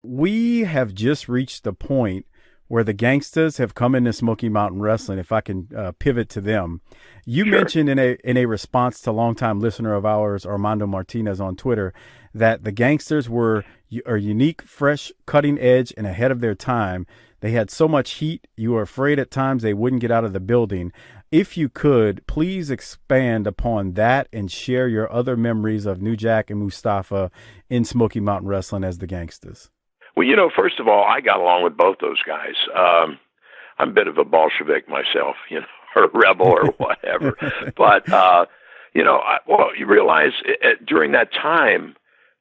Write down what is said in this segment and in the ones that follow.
We have just reached the point where the Gangstas have come into Smoky Mountain Wrestling. If I can pivot to them, you Sure. mentioned in a response to longtime listener of ours, Armando Martinez on Twitter, that the Gangsters were a unique, fresh, cutting edge, and ahead of their time. They had so much heat, you were afraid at times they wouldn't get out of the building. If you could, please expand upon that and share your other memories of New Jack and Mustafa in Smoky Mountain Wrestling as the Gangstas. Well, first of all, I got along with both those guys. I'm a bit of a Bolshevik myself, or a rebel or whatever. But, you realize during that time,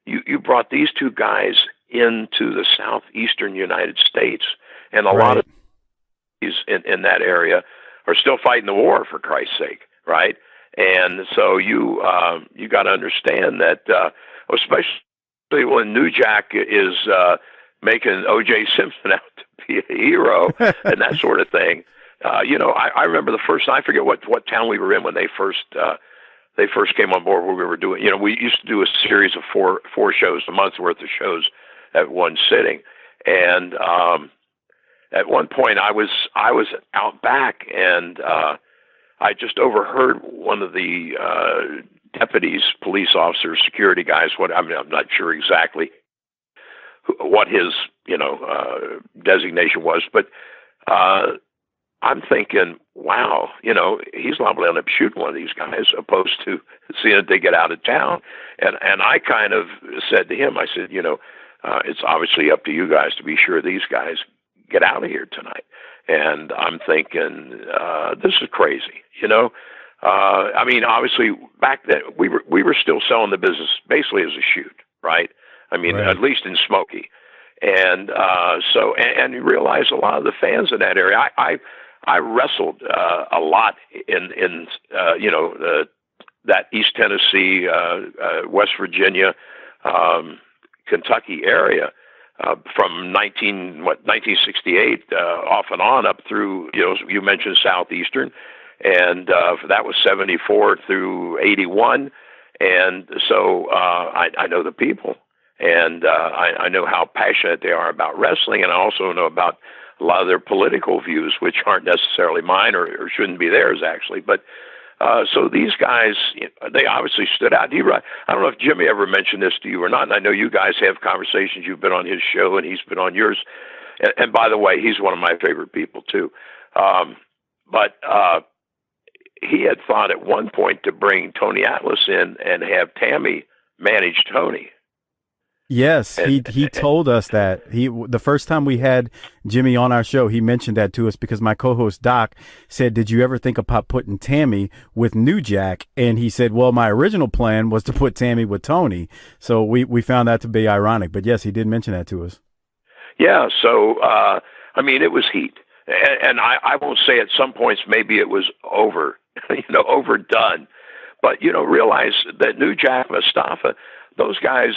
you brought these two guys into the southeastern United States, and a lot Right. of these in that area are still fighting the war, for Christ's sake, right? And so you got to understand that, especially when New Jack is making O.J. Simpson out to be a hero and that sort of thing. I remember the first. I forget what town we were in when they first came on board. Where we were doing. We used to do a series of four shows, a month's worth of shows at one sitting, and at one point I was out back, and I just overheard one of the deputies, police officers, security guys. I'm not sure exactly what his designation was, but I'm thinking, wow, he's liable to end up shooting one of these guys, opposed to seeing that they get out of town. And I kind of said to him, I said, it's obviously up to you guys to be sure these guys get out of here tonight. And I'm thinking, this is crazy, obviously back then we were still selling the business basically as a shoot, right? Right. At least in Smoky. And and you realize a lot of the fans in that area, I wrestled a lot in that East Tennessee, West Virginia, Kentucky area, from 1968 off and on up through, you mentioned Southeastern, and that was 74 through 81. And so I know the people, and I know how passionate they are about wrestling, and I also know about a lot of their political views, which aren't necessarily mine or shouldn't be theirs, actually. But so these guys, they obviously stood out. I don't know if Jimmy ever mentioned this to you or not, and I know you guys have conversations. You've been on his show, and he's been on yours. And by the way, he's one of my favorite people, too. But he had thought at one point to bring Tony Atlas in and have Tammy manage Tony. Yes, And, he told us that the first time we had Jimmy on our show, he mentioned that to us because my co-host Doc said, "Did you ever think about putting Tammy with New Jack?" And he said, "Well, my original plan was to put Tammy with Tony." So we found that to be ironic, but yes, he did mention that to us. yeah, so it was heat, and I won't say at some points maybe it was overdone, but realize that New Jack, Mustafa, those guys,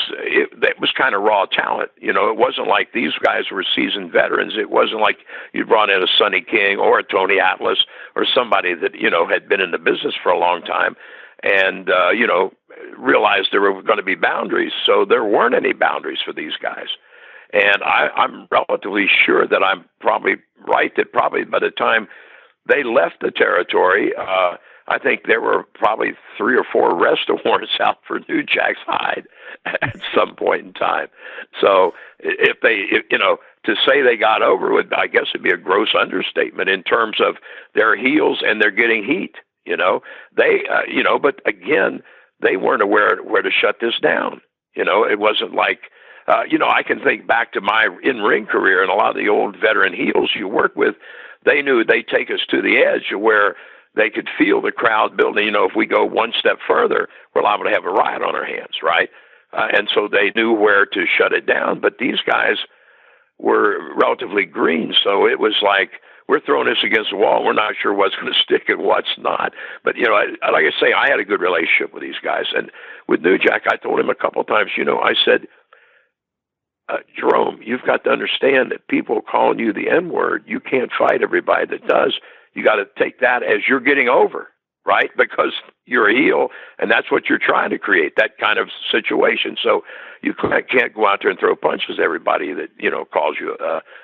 that was kind of raw talent. It wasn't like these guys were seasoned veterans. It wasn't like you brought in a Sonny King or a Tony Atlas or somebody that, had been in the business for a long time and, realized there were going to be boundaries. So there weren't any boundaries for these guys. And I'm relatively sure that I'm probably right that probably by the time they left the territory, I think there were probably 3 or 4 arrest warrants out for New Jack's hide at some point in time. So to say they got over with, I guess it'd be a gross understatement in terms of their heels and they're getting heat. But again, they weren't aware where to shut this down. It wasn't like, I can think back to my in-ring career, and a lot of the old veteran heels you work with, they knew they'd take us to the edge where they could feel the crowd building. If we go one step further, we're liable to have a riot on our hands, right? And so they knew where to shut it down. But these guys were relatively green, so it was like, we're throwing this against the wall. We're not sure what's going to stick and what's not. But, like I say, I had a good relationship with these guys. And with New Jack, I told him a couple of times, I said, Jerome, you've got to understand that people calling you the N-word, you can't fight everybody that does. You got to take that as you're getting over, right? Because you're a heel, and that's what you're trying to create, that kind of situation. So you can't go out there and throw punches at everybody that, calls you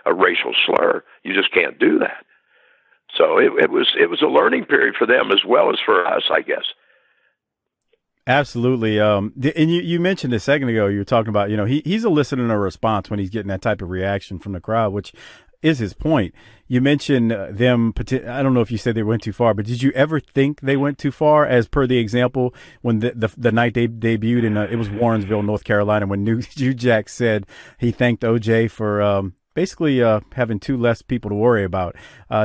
a racial slur. You just can't do that. So it was a learning period for them as well as for us, I guess. Absolutely. And you mentioned a second ago, you were talking about, he's eliciting a response when he's getting that type of reaction from the crowd, which is his point. You mentioned them, I don't know if you said they went too far, but did you ever think they went too far, as per the example when the night they debuted in, it was Warrensville, North Carolina, when New Jack said he thanked OJ for basically having two less people to worry about.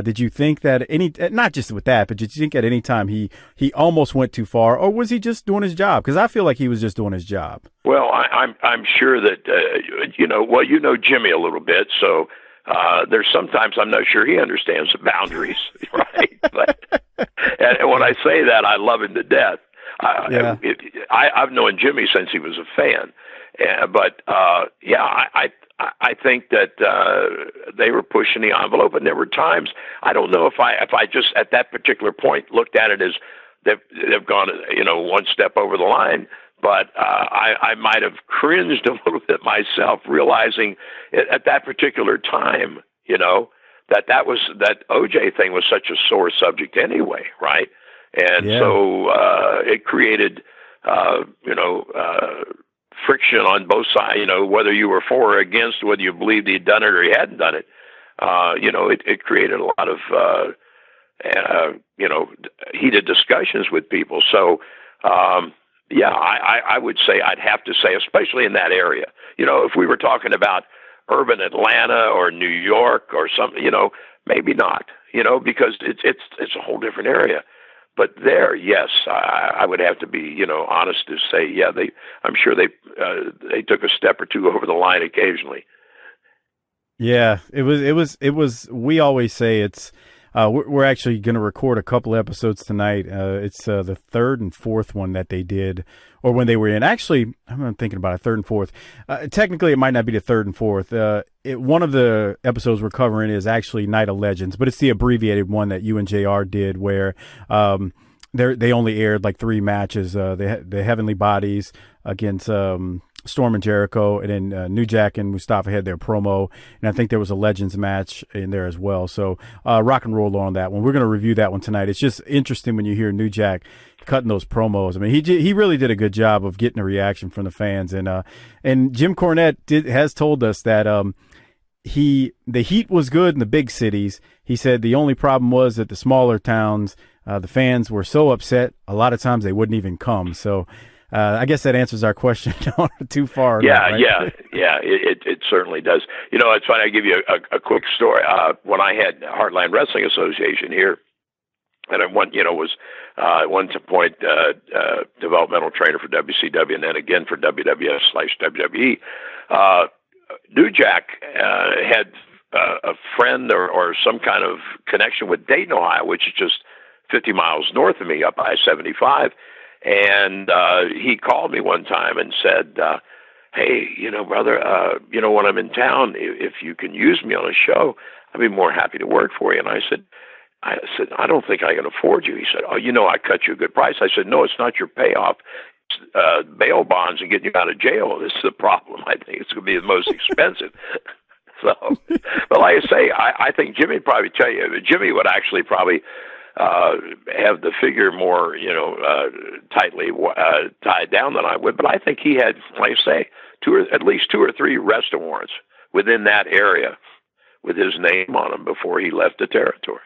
Did you think that not just with that, but did you think at any time he almost went too far, or was he just doing his job? Because I feel like he was just doing his job. Well, I'm sure that, Jimmy a little bit, so there's sometimes I'm not sure he understands the boundaries, right? And when I say that, I love him to death. I've known Jimmy since he was a fan. I think that they were pushing the envelope, and there were times, I don't know if I just at that particular point looked at it as they've gone one step over the line, but I might have cringed a little bit myself, realizing at that particular time, that OJ thing was such a sore subject anyway, right? And so it created friction on both sides, whether you were for or against, whether you believed he'd done it or he hadn't done it. It created a lot of, heated discussions with people. So, I would say, I'd have to say, especially in that area, if we were talking about urban Atlanta or New York or something, maybe not, because it's a whole different area. But there, yes, I would have to be, honest to say, I'm sure they took a step or two over the line occasionally. Yeah, it was. We always say it's. We're actually going to record a couple episodes tonight. It's the third and fourth one that they did, or when they were in. Actually, I'm thinking about it, third and fourth. Technically, it might not be the third and fourth. One of the episodes we're covering is actually Night of Legends, but it's the abbreviated one that you and JR did, where they only aired like 3 matches. The Heavenly Bodies against Storm and Jericho, and then New Jack and Mustafa had their promo, and I think there was a Legends match in there as well. So rock and roll on that one. We're going to review that one tonight. It's just interesting when you hear New Jack cutting those promos. I mean, he really did a good job of getting a reaction from the fans, and Jim Cornette has told us that the heat was good in the big cities. He said the only problem was that the smaller towns, the fans were so upset, a lot of times they wouldn't even come. So I guess that answers our question. Too far. Yeah, right? It certainly does. It's funny. I'll give you a quick story. When I had Heartland Wrestling Association here, and I was at one point developmental trainer for WCW, and then again for WWF/WWE. New Jack had a friend or some kind of connection with Dayton, Ohio, which is just 50 miles north of me, up I-75. And he called me one time and said, hey, brother, when I'm in town, if you can use me on a show, I'd be more happy to work for you. And I said, I don't think I can afford you. He said, oh, I cut you a good price. I said, no, it's not your payoff. It's bail bonds and getting you out of jail. This is the problem. I think it's going to be the most expensive. So, but like I say, I think Jimmy would probably tell you, Jimmy would actually probably have the figure more, tightly tied down than I would. But I think he had, like I say, at least 2 or 3 arrest warrants within that area with his name on them before he left the territory.